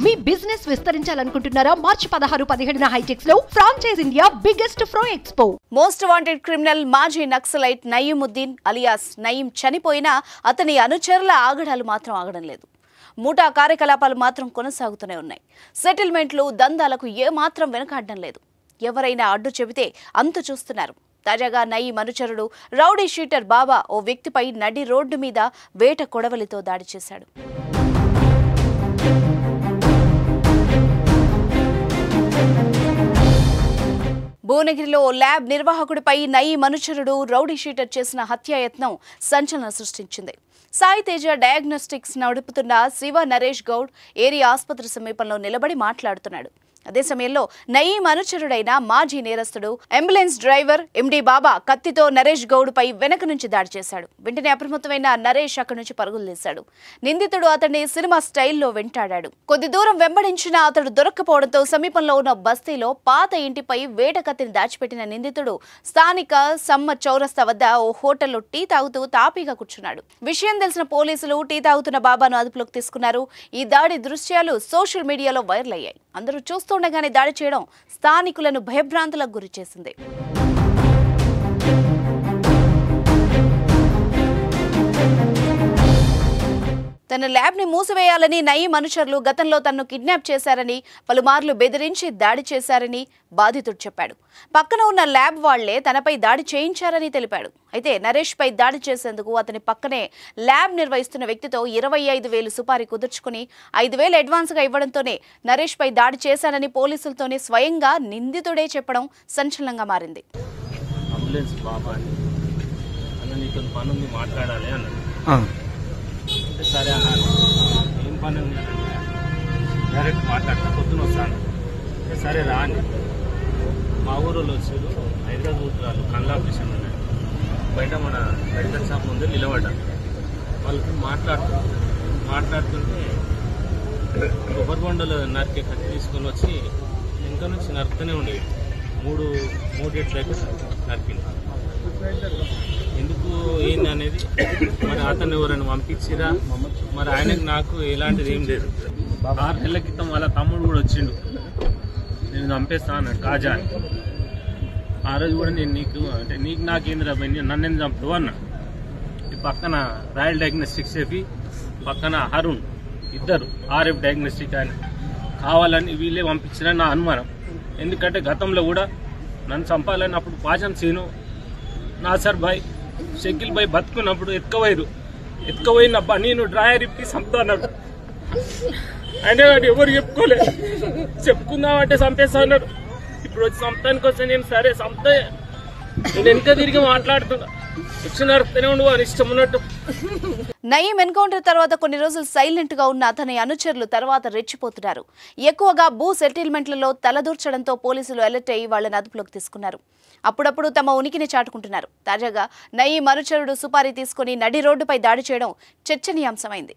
మీ business విస్తరించాలనుకుంటున్నారా? మార్చి 16-17 హైటెక్స్ లో franchise India biggest ఫ్రో expo. Most wanted criminal మాజీ naxalite Nayeemuddin alias Nayeem చనిపోయినా అతని అనుచరుల ఆగడాలు మాత్రం ఆగడం లేదు. ముఠా కార్యకలాపాలు మాత్రం కొనసాగుతూనే ఉన్నాయి. సెటిల్మెంట్లు దందాలకు ఏమాత్రం వెనకాడడం లేదు. ఎవరైనా అడ్డు చెబితే అంతు చూస్తున్నారు. తాజాగా నయీం అనుచరుడు రౌడీ షీటర్ బాబా ఓ వ్యక్తిపై నడి రోడ్డు మీద వేట కొడవలితో దాడి చేశాడు. భువనగిరిలో ల్యాబ్ నిర్వాహకుడిపై నయీం అనుచరుడు రౌడీ షీటర్ చేసిన హత్యాయత్నం సంచలనం సృష్టించింది. సాయి తేజ డయాగ్నోస్టిక్స్ నడుపుతున్న శివ నరేష్ గౌడ్ ఏరియా ఆసుపత్రి సమీపంలో నిలబడి మాట్లాడుతున్నాడు. అదే సమయంలో నయీం అనుచరుడైన మాజీ నేరస్తుడు అంబులెన్స్ డ్రైవర్ ఎండి బాబా కత్తితో నరేష్ గౌడ్ పై వెనక నుంచి దాడి చేశాడు. వెంటనే అప్రమత్తమైన నరేష్ అక్కడి నుంచి పరుగులు తీశాడు. నిందితుడు అతన్ని సినిమా స్టైల్లో వెంటాడాడు. కొద్ది దూరం వెంబడించిన అతడు దొరక్కపోవడంతో సమీపంలో ఉన్న బస్తీలో పాత ఇంటిపై వేట కత్తిని దాచిపెట్టిన నిందితుడు స్థానిక సమ్మ చౌరస్తా వద్ద ఓ హోటల్లో టీ తాగుతూ తాపీగా కూర్చున్నాడు. విషయం తెలిసిన పోలీసులు టీ తాగుతున్న బాబాను అదుపులోకి తీసుకున్నారు. ఈ దాడి దృశ్యాలు సోషల్ మీడియాలో వైరల్ అయ్యాయి. అందరూ చూస్తుండగానే దాడి చేయడం స్థానికులను భయభ్రాంతులకు గురి చేసింది. తన ల్యాబ్ ని మూసివేయాలని నయీం అనుచరులు గతంలో తనను కిడ్నాప్ చేశారని, పలుమార్లు బెదిరించి దాడి చేశారని బాధితుడు చెప్పాడు. పక్కన ఉన్న ల్యాబ్ వాళ్లే తనపై దాడి చేయించారని తెలిపాడు. అయితే నరేష్ పై దాడి చేసేందుకు అతని పక్కనే ల్యాబ్ నిర్వహిస్తున్న వ్యక్తితో 25,000 సుపారీ కుదుర్చుకుని 5,000 అడ్వాన్స్ గా ఇవ్వడంతోనే నరేష్ పై దాడి చేశానని పోలీసులతోనే స్వయంగా నిందితుడే చెప్పడం సంచలనంగా మారింది. సరే అన్నాను. ఏం పని ఉంది డైరెక్ట్ మాట్లాడతా, పొద్దున వస్తాను. సరే రా అని మా ఊరిలో వచ్చారు. హైదరాబాద్ వాళ్ళు కళ్ళ ఆపరేషన్ ఉన్నాడు. బయట మన మెడికల్ షాప్ ముందు నిలబడ్డాను. వాళ్ళకి మాట్లాడుతుంటే కొబ్బరి బొండలు నరికే కట్టి తీసుకొని వచ్చి ఇంకా నుంచి నరుకుతూనే ఉండేవి. మూడేట్లయితే నరికింది. ఎందుకు ఏంది అనేది మరి అతను ఎవరైనా పంపించిరా, మరి ఆయనకు నాకు ఎలాంటిది ఏం లేదు. 6 నెలల క్రితం వాళ్ళ తమ్ముడు కూడా వచ్చిండు, నేను చంపేస్తా అన్నాడు కాజా అని. ఆ రోజు కూడా నేను నీకు నాకేంద్రా నన్ను ఎందుకు చంపుతావు అన్నా. ఈ పక్కన రాయల్ డయాగ్నోస్టిక్స్ చెప్పి పక్కన అరుణ్ ఇద్దరు ఆర్ఎఫ్ డయాగ్నోస్టిక్ ఆయన కావాలని వీళ్ళే పంపించారని నా అనుమానం. ఎందుకంటే గతంలో కూడా నన్ను చంపాలని అప్పుడు పాచం సీను నాసర్ భాయ్ షకీల్ భాయ్ బతుకున్నప్పుడు ఎత్తుకపోయినబ్బా నేను డ్రాయర్ ఇప్పి చంపుతా అన్నాడు. అయినా ఎవరు చెప్పుకుందామంటే చంపేస్తా అన్నాడు. ఇప్పుడు వచ్చి చంపడానికి వస్తే నేను సరే చంపుతా, నేను వెనక తిరిగి మాట్లాడుతున్నా. వచ్చినారుతూనే ఉండు అని ఇష్టం ఉన్నట్టు. నయీం ఎన్కౌంటర్ తర్వాత కొన్ని రోజులు సైలెంట్ గా ఉన్న అతని అనుచరులు తర్వాత రెచ్చిపోతున్నారు. ఎక్కువగా భూ సెటిల్మెంట్లలో తలదూర్చడంతో పోలీసులు అలర్ట్ అయ్యి వాళ్లను అదుపులోకి తీసుకున్నారు. అప్పుడప్పుడు తమ ఉనికిని చాటుకుంటున్నారు. తాజాగా నయీం అనుచరుడు సుపారీ తీసుకుని నడి రోడ్డుపై దాడి చేయడం చర్చనీయాంశమైంది.